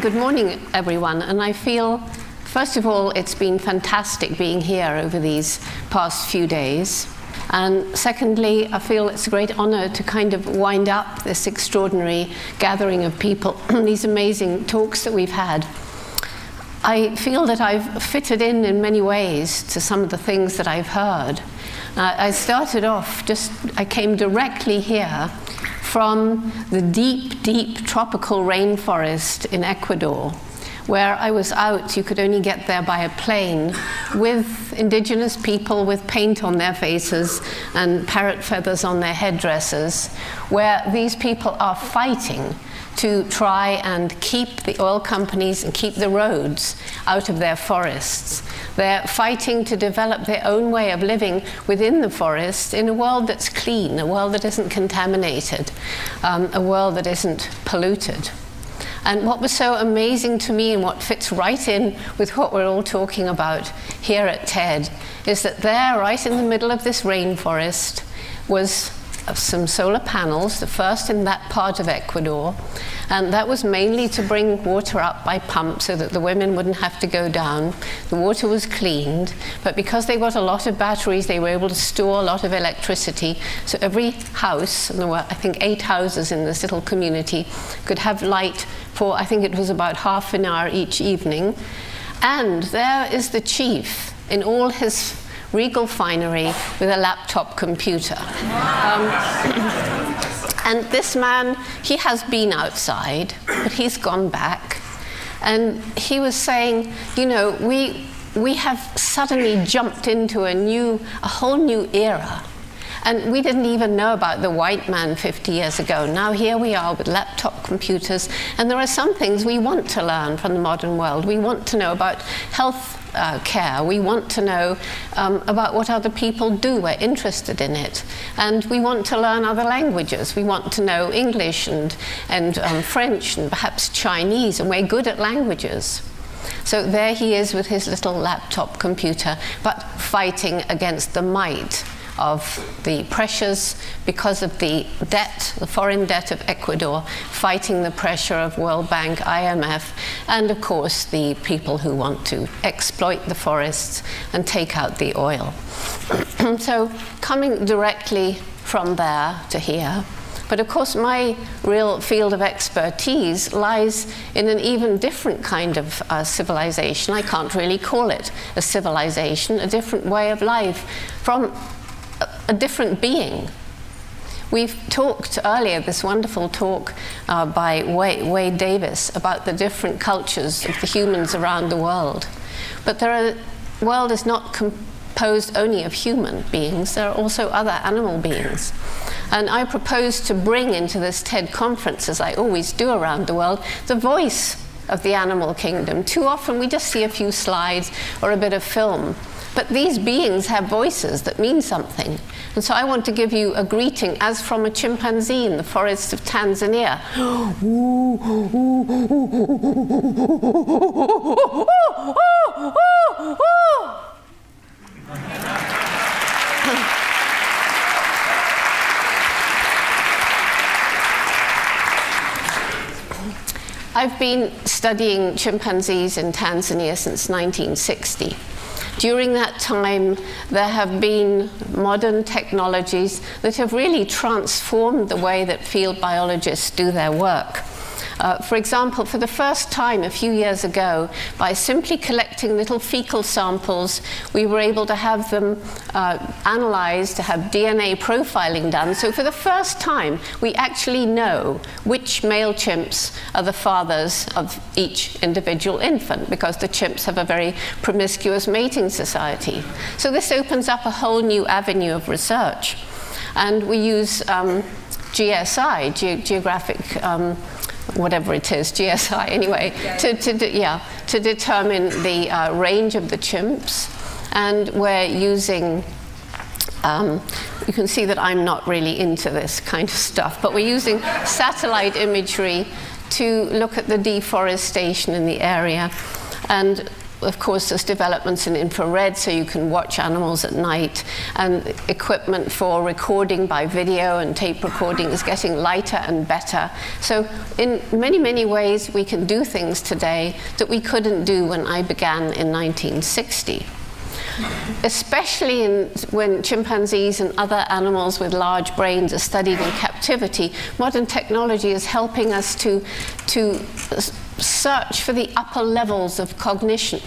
Good morning, everyone. And I feel, first of all, it's been fantastic being here over these past few days. And secondly, I feel it's a great honor to kind of wind up this extraordinary gathering of people, these amazing talks that we've had. I feel that I've fitted in many ways to some of the things that I've heard. I started off I came directly here from the deep, deep tropical rainforest in Ecuador, where I was out. You could only get there by a plane, with indigenous people with paint on their faces and parrot feathers on their headdresses, where these people are fighting to try and keep the oil companies and keep the roads out of their forests. They're fighting to develop their own way of living within the forest in a world that's clean, a world that isn't contaminated, a world that isn't polluted. And what was so amazing to me, and what fits right in with what we're all talking about here at TED, is that there, right in the middle of this rainforest, was some solar panels, the first in that part of Ecuador, and that was mainly to bring water up by pump so that the women wouldn't have to go down. The water was cleaned, but because they got a lot of batteries, they were able to store a lot of electricity, so every house, and there were, I think, 8 houses in this little community, could have light for, I think it was about half an hour each evening. And there is the chief in all his regal finery with a laptop computer. And this man, he has been outside, but he's gone back. And he was saying, you know, we have suddenly jumped into a whole new era. And we didn't even know about the white man 50 years ago. Now here we are with laptop computers, and there are some things we want to learn from the modern world. We want to know about health care. We want to know about what other people do. We're interested in it. And we want to learn other languages. We want to know English and French and perhaps Chinese, and we're good at languages. So there he is with his little laptop computer, but fighting against the might of the pressures because of the debt, the foreign debt of Ecuador, fighting the pressure of World Bank, IMF, and of course the people who want to exploit the forests and take out the oil. So coming directly from there to here, but of course my real field of expertise lies in an even different kind of civilization. I can't really call it a civilization, a different way of life from a different being. We've talked earlier, this wonderful talk by Wade Davis about the different cultures of the humans around the world. But the world is not composed only of human beings, there are also other animal beings. And I propose to bring into this TED conference, as I always do around the world, the voice of the animal kingdom. Too often we just see a few slides or a bit of film. But these beings have voices that mean something. And so I want to give you a greeting as from a chimpanzee in the forests of Tanzania. I've been studying chimpanzees in Tanzania since 1960. During that time, there have been modern technologies that have really transformed the way that field biologists do their work. For example, for the first time a few years ago, by simply collecting little fecal samples, we were able to have them analyzed, to have DNA profiling done. So for the first time, we actually know which male chimps are the fathers of each individual infant, because the chimps have a very promiscuous mating society. So this opens up a whole new avenue of research. And we use GSI, geographic whatever it is, GSI anyway, to determine the range of the chimps. And we're using, you can see that I'm not really into this kind of stuff, but we're using satellite imagery to look at the deforestation in the area. And of course, there's developments in infrared, so you can watch animals at night, and equipment for recording by video and tape recording is getting lighter and better. So in many, many ways, we can do things today that we couldn't do when I began in 1960. Especially when chimpanzees and other animals with large brains are studied in captivity, modern technology is helping us to search for the upper levels of cognition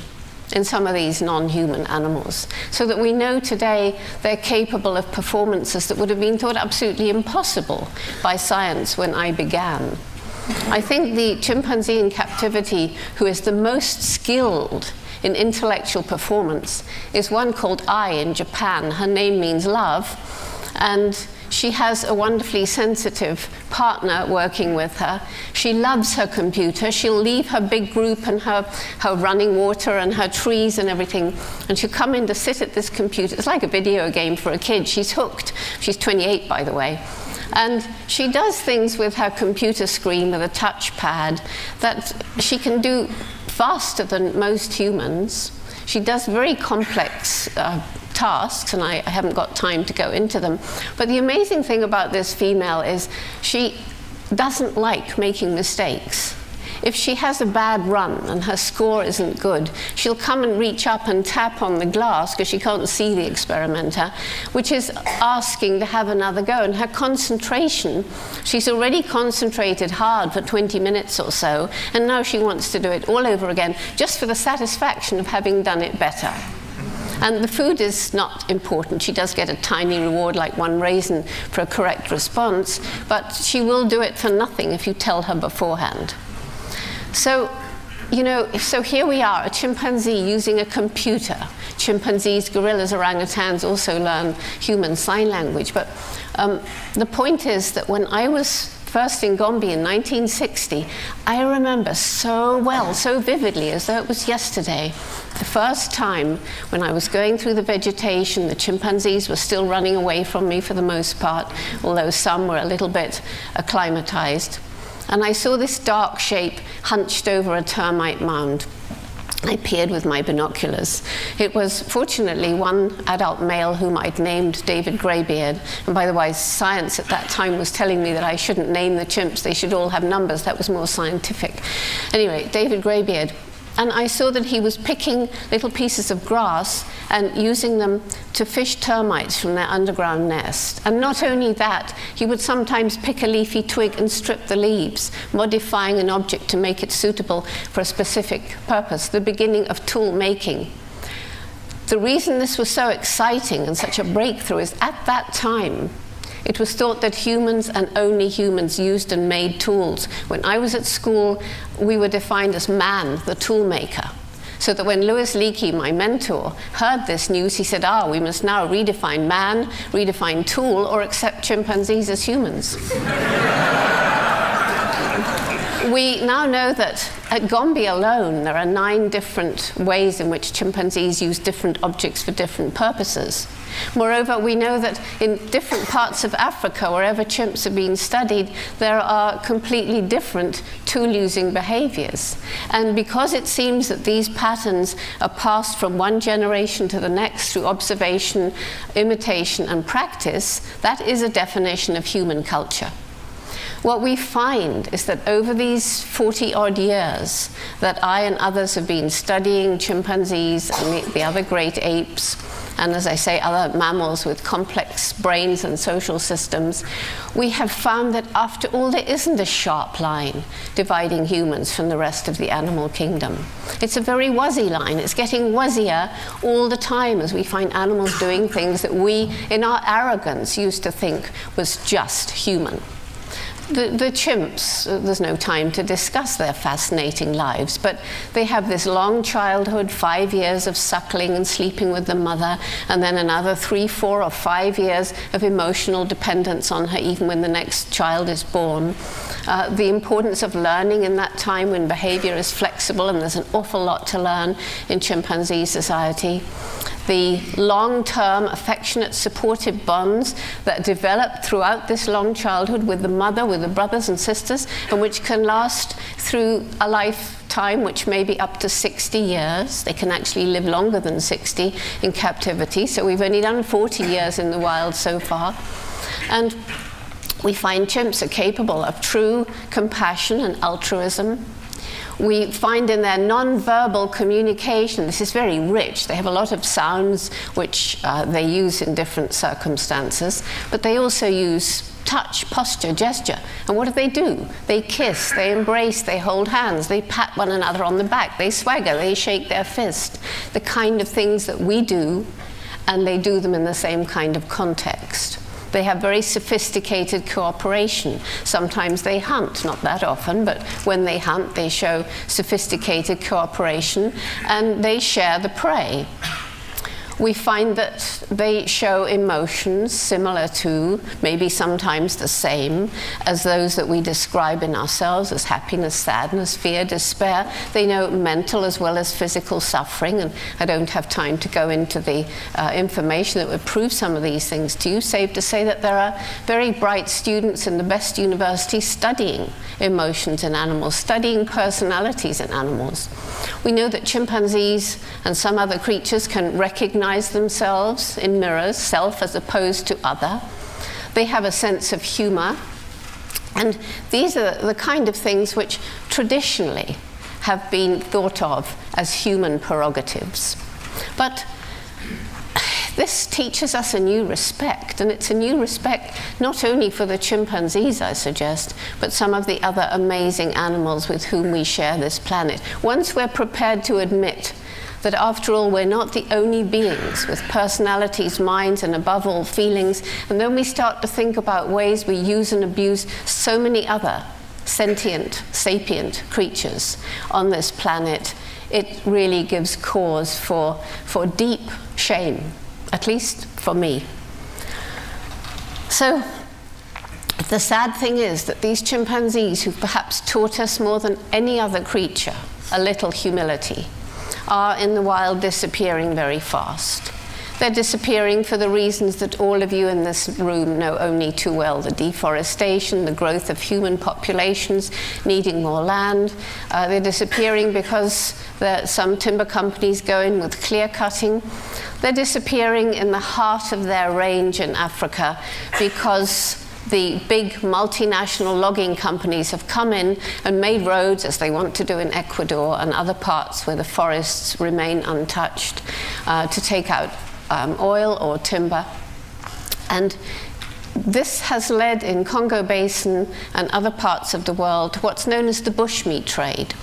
in some of these non-human animals, so that we know today they're capable of performances that would have been thought absolutely impossible by science when I began. I think the chimpanzee in captivity who is the most skilled in intellectual performance is one called Ai in Japan. Her name means love, and she has a wonderfully sensitive partner working with her. She loves her computer. She'll leave her big group and her running water and her trees and everything, and she'll come in to sit at this computer. It's like a video game for a kid. She's hooked. She's 28, by the way. And she does things with her computer screen with a touchpad that she can do faster than most humans. She does very complex tasks, and I haven't got time to go into them. But the amazing thing about this female is she doesn't like making mistakes. If she has a bad run and her score isn't good, she'll come and reach up and tap on the glass, because she can't see the experimenter, which is asking to have another go. And her concentration, she's already concentrated hard for 20 minutes or so, and now she wants to do it all over again, just for the satisfaction of having done it better. And the food is not important. She does get a tiny reward, like 1 raisin, for a correct response, but she will do it for nothing if you tell her beforehand. So, you know, so here we are, a chimpanzee using a computer. Chimpanzees, gorillas, orangutans also learn human sign language. But the point is that when I was first in Gombe in 1960, I remember so well, so vividly, as though it was yesterday, the first time when I was going through the vegetation. The chimpanzees were still running away from me for the most part, although some were a little bit acclimatized. And I saw this dark shape hunched over a termite mound. I peered with my binoculars. It was, fortunately, one adult male whom I'd named David Greybeard. And by the way, science at that time was telling me that I shouldn't name the chimps. They should all have numbers. That was more scientific. Anyway, David Greybeard. And I saw that he was picking little pieces of grass and using them to fish termites from their underground nest. And not only that, he would sometimes pick a leafy twig and strip the leaves, modifying an object to make it suitable for a specific purpose, the beginning of tool making. The reason this was so exciting and such a breakthrough is at that time, it was thought that humans and only humans used and made tools. When I was at school, we were defined as man, the tool maker. So that when Louis Leakey, my mentor, heard this news, he said, we must now redefine man, redefine tool, or accept chimpanzees as humans. We now know that at Gombe alone, there are 9 different ways in which chimpanzees use different objects for different purposes. Moreover, we know that in different parts of Africa, wherever chimps have been studied, there are completely different tool-using behaviors. And because it seems that these patterns are passed from one generation to the next through observation, imitation, and practice, that is a definition of human culture. What we find is that over these 40-odd years that I and others have been studying chimpanzees and the other great apes, and as I say, other mammals with complex brains and social systems, we have found that after all, there isn't a sharp line dividing humans from the rest of the animal kingdom. It's a very wuzzy line. It's getting wuzzier all the time as we find animals doing things that we, in our arrogance, used to think was just human. The chimps, there's no time to discuss their fascinating lives, but they have this long childhood, 5 years of suckling and sleeping with the mother, and then another 3, 4, or 5 years of emotional dependence on her even when the next child is born. The importance of learning in that time when behavior is flexible, and there's an awful lot to learn in chimpanzee society. The long-term, affectionate, supportive bonds that develop throughout this long childhood with the mother, with the brothers and sisters, and which can last through a lifetime lifetime, which may be up to 60 years. They can actually live longer than 60 in captivity. So we've only done 40 years in the wild so far. And we find chimps are capable of true compassion and altruism. We find in their non-verbal communication, this is very rich. They have a lot of sounds which they use in different circumstances, but they also use touch, posture, gesture. And what do? They kiss, they embrace, they hold hands, they pat one another on the back, they swagger, they shake their fist. The kind of things that we do, and they do them in the same kind of context. They have very sophisticated cooperation. Sometimes they hunt, not that often, but when they hunt, they show sophisticated cooperation, and they share the prey. We find that they show emotions similar to, maybe sometimes the same, as those that we describe in ourselves as happiness, sadness, fear, despair. They know mental as well as physical suffering, and I don't have time to go into the information that would prove some of these things to you, save to say that there are very bright students in the best universities studying emotions in animals, studying personalities in animals. We know that chimpanzees and some other creatures can recognize themselves in mirrors, self as opposed to other. They have a sense of humor. And these are the kind of things which traditionally have been thought of as human prerogatives. But this teaches us a new respect, and it's a new respect not only for the chimpanzees, I suggest, but some of the other amazing animals with whom we share this planet. Once we're prepared to admit that after all, we're not the only beings with personalities, minds, and above all, feelings, and then we start to think about ways we use and abuse so many other sentient, sapient creatures on this planet, it really gives cause for deep shame, at least for me. So the sad thing is that these chimpanzees, who've perhaps taught us more than any other creature a little humility, are in the wild disappearing very fast. They're disappearing for the reasons that all of you in this room know only too well: the deforestation, the growth of human populations needing more land. They're disappearing because some timber companies go in with clear cutting. They're disappearing in the heart of their range in Africa because the big multinational logging companies have come in and made roads, as they want to do in Ecuador and other parts where the forests remain untouched, to take out oil or timber. And this has led in Congo Basin and other parts of the world to what's known as the bushmeat trade.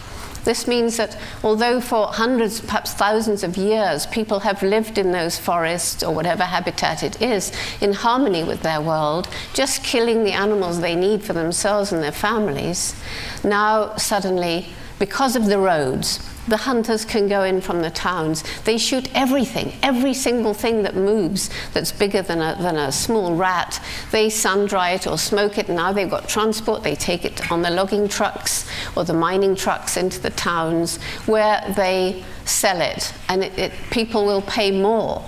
This means that although for hundreds, perhaps thousands of years, people have lived in those forests or whatever habitat it is in harmony with their world, just killing the animals they need for themselves and their families, now suddenly, because of the roads, the hunters can go in from the towns. They shoot everything, every single thing that moves that's bigger than a small rat. They sun-dry it or smoke it. Now they've got transport. They take it on the logging trucks or the mining trucks into the towns where they sell it. And people will pay more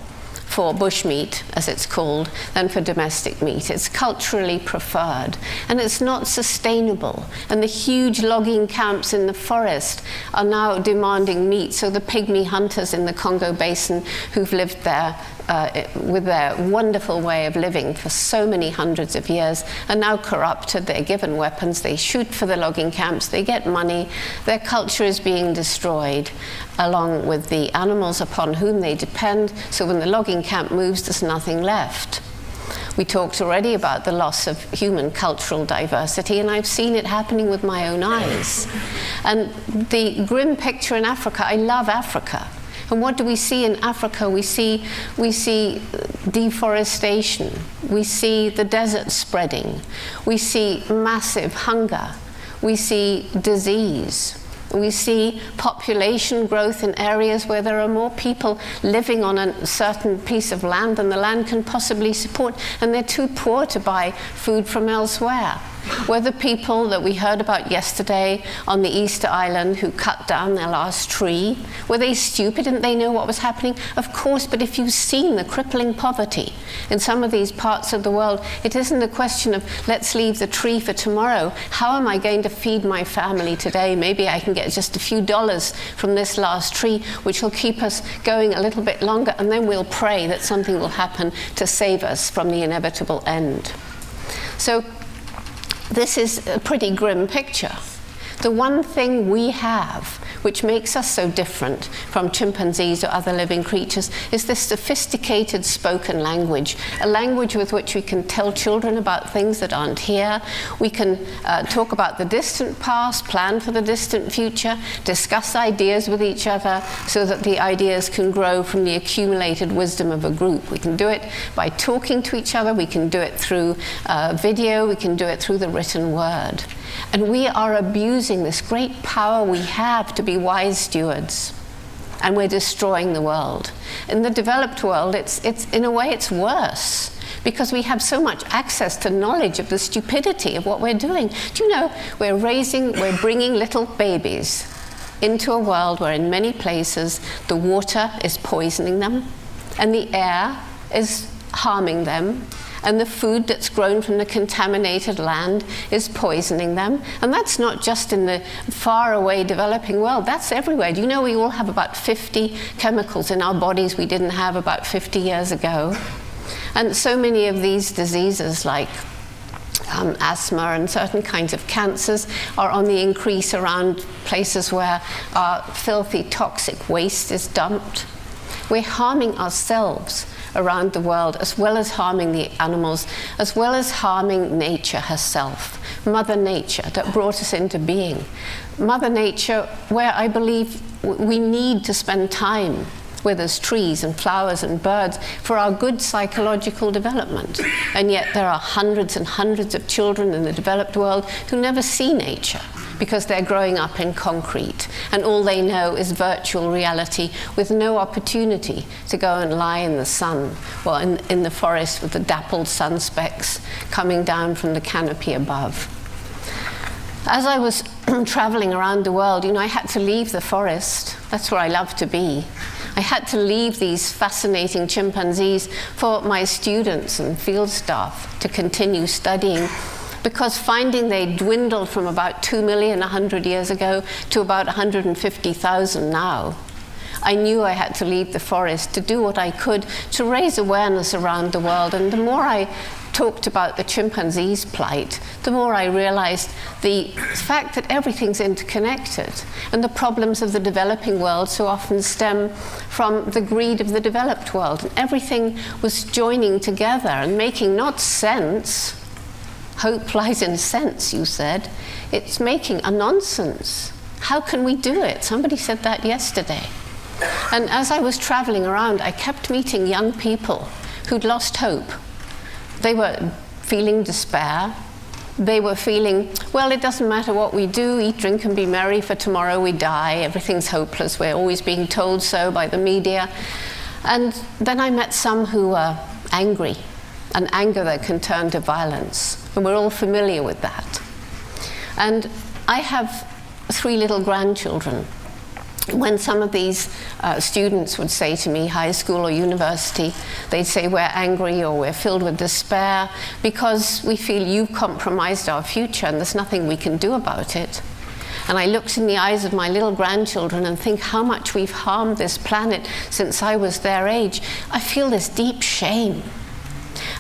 for bushmeat, as it's called, than for domestic meat. It's culturally preferred, and it's not sustainable. And the huge logging camps in the forest are now demanding meat, so the pygmy hunters in the Congo Basin who've lived there with their wonderful way of living for so many hundreds of years are now corrupted. They're given weapons, they shoot for the logging camps, they get money, their culture is being destroyed along with the animals upon whom they depend. So when the logging camp moves, there's nothing left. We talked already about the loss of human cultural diversity, and I've seen it happening with my own eyes. And the grim picture in Africa, I love Africa. And what do we see in Africa? We see deforestation. We see the desert spreading. We see massive hunger. We see disease. We see population growth in areas where there are more people living on a certain piece of land than the land can possibly support, and they're too poor to buy food from elsewhere. Were the people that we heard about yesterday on the Easter Island who cut down their last tree, were they stupid? Didn't they know what was happening? Of course, but if you've seen the crippling poverty in some of these parts of the world, it isn't a question of let's leave the tree for tomorrow. How am I going to feed my family today? Maybe I can get just a few dollars from this last tree, which will keep us going a little bit longer, and then we'll pray that something will happen to save us from the inevitable end. So this is a pretty grim picture. The one thing we have which makes us so different from chimpanzees or other living creatures is this sophisticated spoken language, a language with which we can tell children about things that aren't here. We can talk about the distant past, plan for the distant future, discuss ideas with each other so that the ideas can grow from the accumulated wisdom of a group. We can do it by talking to each other, we can do it through video, we can do it through the written word. And we are abusing this great power we have to be wise stewards, and we're destroying the world. In the developed world, it's in a way it's worse, because we have so much access to knowledge of the stupidity of what we're doing. Do you know, we're bringing little babies into a world where in many places the water is poisoning them, and the air is harming them, and the food that's grown from the contaminated land is poisoning them. And that's not just in the faraway developing world, that's everywhere. Do you know we all have about 50 chemicals in our bodies we didn't have about 50 years ago? And so many of these diseases like asthma and certain kinds of cancers are on the increase around places where our filthy toxic waste is dumped. We're harming ourselves around the world, as well as harming the animals, as well as harming nature herself. Mother Nature that brought us into being. Mother Nature, where I believe we need to spend time with as trees and flowers and birds for our good psychological development. And yet there are hundreds and hundreds of children in the developed world who never see nature because they're growing up in concrete, and all they know is virtual reality with no opportunity to go and lie in the sun or in the forest with the dappled sun specks coming down from the canopy above. As I was traveling around the world, you know, I had to leave the forest. That's where I love to be. I had to leave these fascinating chimpanzees for my students and field staff to continue studying, because finding they dwindled from about 2 million 100 years ago to about 150,000 now. I knew I had to leave the forest to do what I could to raise awareness around the world. And the more I talked about the chimpanzee's plight, the more I realized the fact that everything's interconnected, and the problems of the developing world so often stem from the greed of the developed world. And everything was joining together and making not sense. Hope lies in sense, you said. It's making a nonsense. How can we do it? Somebody said that yesterday. And as I was traveling around, I kept meeting young people who'd lost hope. They were feeling despair. They were feeling, well, it doesn't matter what we do, eat, drink, and be merry, for tomorrow we die. Everything's hopeless. We're always being told so by the media. And then I met some who were angry, an anger that can turn to violence. And we're all familiar with that. And I have 3 little grandchildren. When some of these students would say to me, high school or university, they'd say, we're angry or we're filled with despair because we feel you've compromised our future and there's nothing we can do about it. And I looked in the eyes of my little grandchildren and think how much we've harmed this planet since I was their age. I feel this deep shame.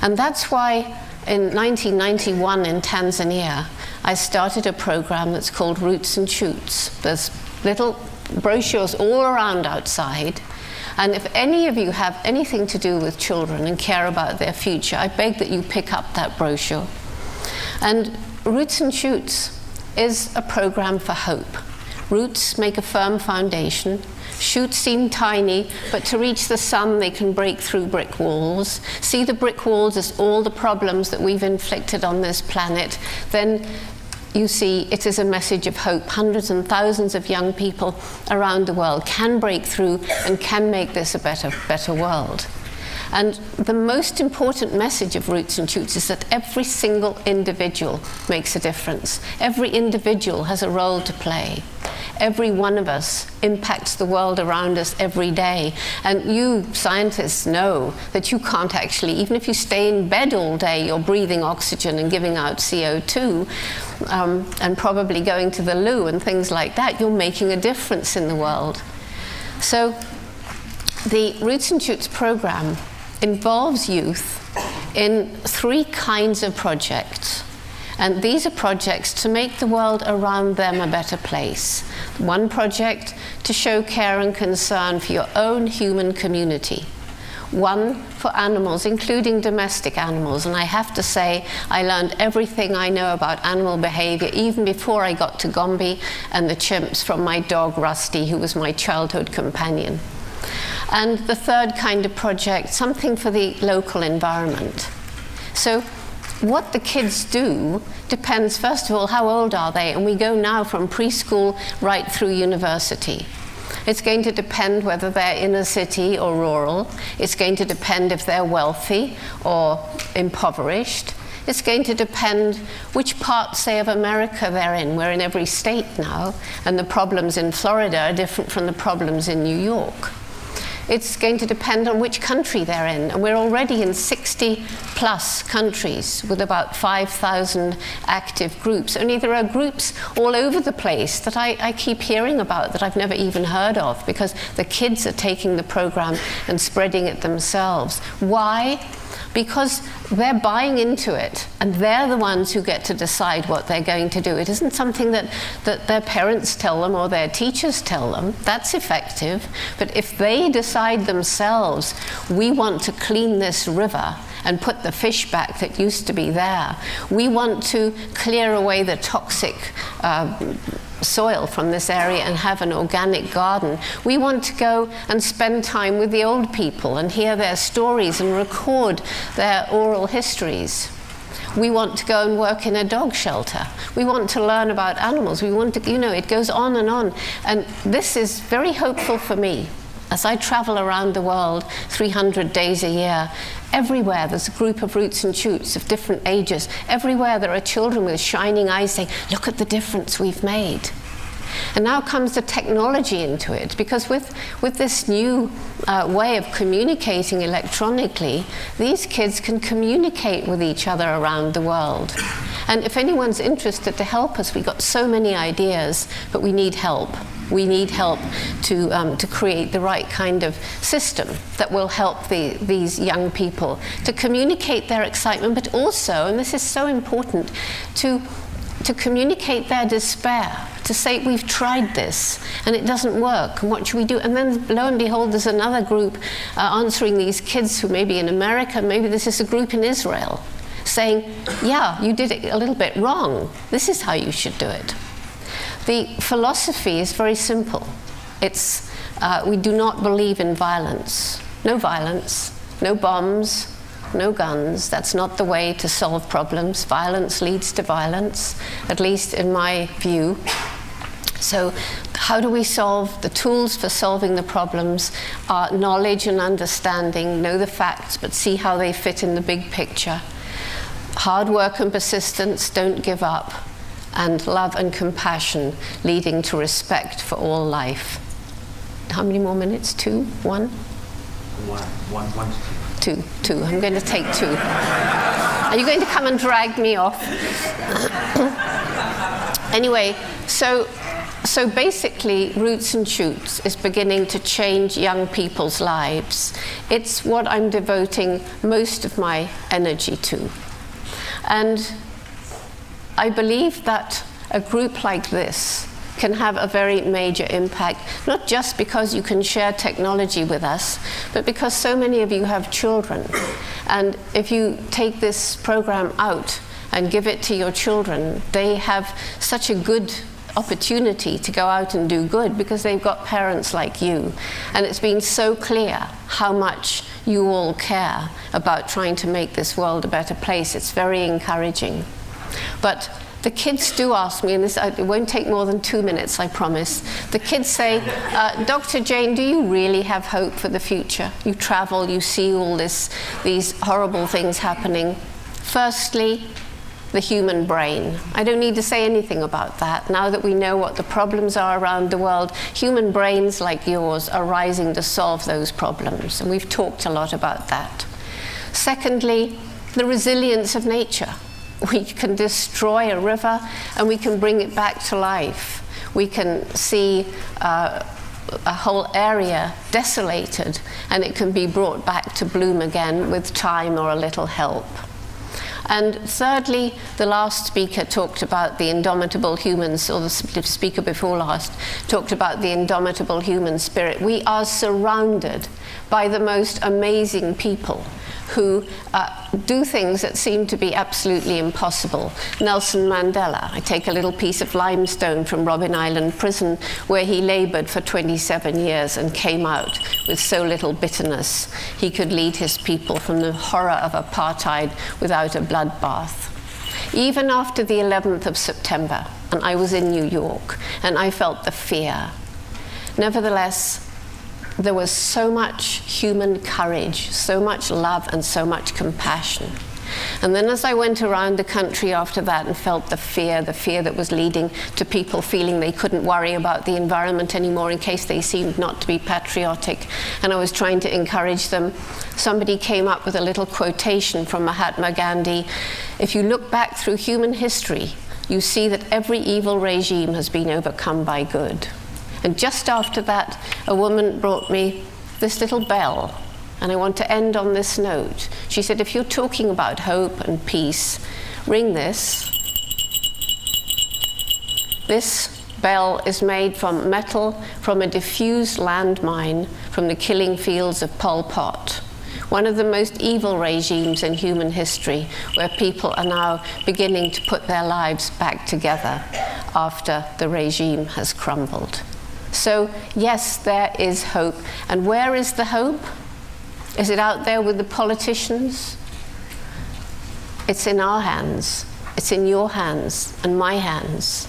And that's why in 1991 in Tanzania, I started a program that's called Roots and Shoots. There's little brochures all around outside. And if any of you have anything to do with children and care about their future, I beg that you pick up that brochure. And Roots and Shoots is a program for hope. Roots make a firm foundation. Shoots seem tiny, but to reach the sun, they can break through brick walls. See the brick walls as all the problems that we've inflicted on this planet. Then you see it is a message of hope. Hundreds and thousands of young people around the world can break through and can make this a better world. And the most important message of Roots and Shoots is that every single individual makes a difference. Every individual has a role to play. Every one of us impacts the world around us every day. And you scientists know that you can't actually, even if you stay in bed all day, you're breathing oxygen and giving out CO2, and probably going to the loo and things like that. You're making a difference in the world. So the Roots and Shoots program involves youth in 3 kinds of projects. And these are projects to make the world around them a better place. One project to show care and concern for your own human community. One for animals, including domestic animals. And I have to say, I learned everything I know about animal behavior, even before I got to Gombe and the chimps, from my dog Rusty, who was my childhood companion. And the third kind of project, something for the local environment. So what the kids do depends, first of all, how old are they? And we go now from preschool right through university. It's going to depend whether they're inner city or rural. It's going to depend if they're wealthy or impoverished. It's going to depend which part, say, of America they're in. We're in every state now, and the problems in Florida are different from the problems in New York. It's going to depend on which country they're in. And we're already in 60+ countries with about 5,000 active groups. Only there are groups all over the place that I keep hearing about that I've never even heard of, because the kids are taking the program and spreading it themselves. Why? Because they're buying into it, and they're the ones who get to decide what they're going to do. It isn't something that their parents tell them or their teachers tell them. That's effective. But if they decide themselves, we want to clean this river and put the fish back that used to be there. We want to clear away the toxic soil from this area and have an organic garden. We want to go and spend time with the old people and hear their stories and record their oral histories. We want to go and work in a dog shelter. We want to learn about animals. We want to, you know, it goes on. And this is very hopeful for me. As I travel around the world 300 days a year, everywhere there's a group of Roots and Shoots of different ages. Everywhere there are children with shining eyes saying, look at the difference we've made. And now comes the technology into it, because with this new way of communicating electronically, these kids can communicate with each other around the world. And if anyone's interested to help us, we've got so many ideas, but we need help. We need help to create the right kind of system that will help these young people to communicate their excitement, but also, and this is so important, to communicate their despair, to say, we've tried this and it doesn't work, and what should we do? And then lo and behold, there's another group answering these kids who may be in America, maybe this is a group in Israel, saying, yeah, you did it a little bit wrong. This is how you should do it. The philosophy is very simple. It's, we do not believe in violence. No violence, no bombs, no guns. That's not the way to solve problems. Violence leads to violence, at least in my view. So how do we solve? The tools for solving the problems are knowledge and understanding. Know the facts, but see how they fit in the big picture. Hard work and persistence, don't give up. And love and compassion, leading to respect for all life. How many more minutes? 2? 1? 1 to 2. 2. I'm going to take 2. Are you going to come and drag me off? Anyway, so basically, Roots and Shoots is beginning to change young people's lives. It's what I'm devoting most of my energy to. And I believe that a group like this can have a very major impact, not just because you can share technology with us, but because so many of you have children. And if you take this program out and give it to your children, they have such a good opportunity to go out and do good because they've got parents like you. And it's been so clear how much you all care about trying to make this world a better place. It's very encouraging. But the kids do ask me, and this it won't take more than 2 minutes, I promise. The kids say, Dr. Jane, do you really have hope for the future? You travel, you see all these horrible things happening. Firstly, the human brain. I don't need to say anything about that. Now that we know what the problems are around the world, human brains like yours are rising to solve those problems, and we've talked a lot about that. Secondly, the resilience of nature. We can destroy a river and we can bring it back to life. We can see a whole area desolated and it can be brought back to bloom again with time or a little help. And thirdly, the last speaker talked about the indomitable humans, or the speaker before last talked about the indomitable human spirit. We are surrounded by the most amazing people who do things that seem to be absolutely impossible. Nelson Mandela. I take a little piece of limestone from Robben Island prison where he labored for 27 years and came out with so little bitterness. He could lead his people from the horror of apartheid without a bloodbath. Even after the 11th of September, and I was in New York, and I felt the fear. Nevertheless, there was so much human courage, so much love, and so much compassion. And then as I went around the country after that and felt the fear that was leading to people feeling they couldn't worry about the environment anymore in case they seemed not to be patriotic, and I was trying to encourage them, somebody came up with a little quotation from Mahatma Gandhi. If you look back through human history, you see that every evil regime has been overcome by good. And just after that, a woman brought me this little bell, and I want to end on this note. She said, if you're talking about hope and peace, ring this. This bell is made from metal from a diffused landmine from the killing fields of Pol Pot, one of the most evil regimes in human history, where people are now beginning to put their lives back together after the regime has crumbled. So, yes, there is hope. And where is the hope? Is it out there with the politicians? It's in our hands. It's in your hands and my hands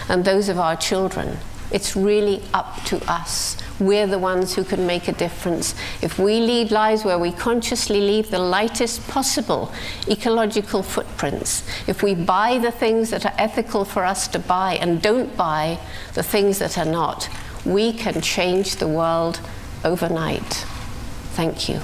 and those of our children. It's really up to us. We're the ones who can make a difference. If we lead lives where we consciously leave the lightest possible ecological footprints, if we buy the things that are ethical for us to buy and don't buy the things that are not, we can change the world overnight. Thank you.